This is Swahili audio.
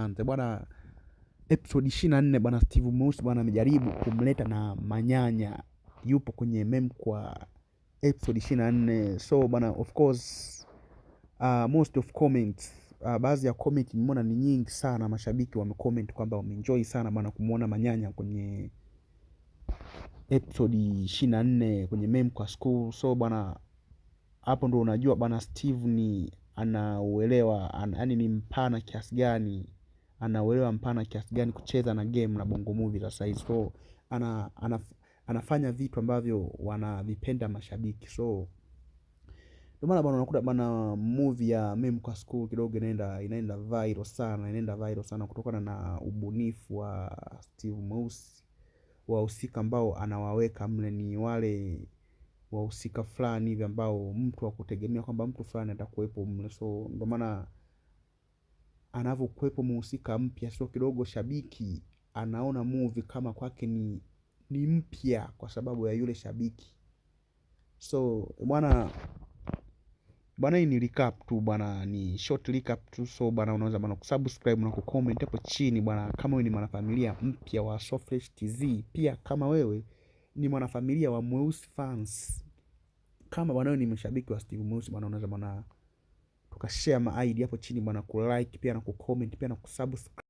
kwanza bwana. Episode 24 bwana, Steve Mweusi bwana amejaribu kumleta na Manyanya, yupo kwenye meme kwa episode 24. So bwana, of course most of comments, baadhi ya comment nimeona ni nyingi sana, mashabiki wamecomment kwamba wameenjoy sana bwana kumuona Manyanya kwenye episode 24 kwenye meme kwa school. So bwana, hapo ndo unajua bwana Steve ni anauelewa, yani ni mpana kiasi gani, anauelewa mpana kiasi gani kucheza na game na Bongo Movie za size. So anafanya vitu ambavyo wanavipenda mashabiki. So ndio maana bwana unakuta bwana movie ya meme kwa school kidogo inaenda viral sana kutokana na ubunifu wa Steve Mweusi. Wahusika ambao anawaweka mle ni wale wahusika fulani hivi ambao mtu hakutegemea kwamba mtu fulani atakuwepo mle. So ndio maana anavyokuwepo mhusika mpya, so kidogo shabiki anaona movie kama kwake ni mpya kwa sababu ya yule shabiki. So bwana hii ni recap tu bwana, ni short recap tu. So bwana, unaweza bwana kusubscribe na kucomment hapo chini bwana, kama wewe ni mwanafamilia mpya wa So Fresh TZ. Pia kama wewe ni mwanafamilia wa Mweusi fans, kama bwana wewe ni mshabiki wa Steve Mweusi bwana, unaweza bwana tukashare ma ID hapo chini bwana, kulike pia na kucomment pia na kusubscribe.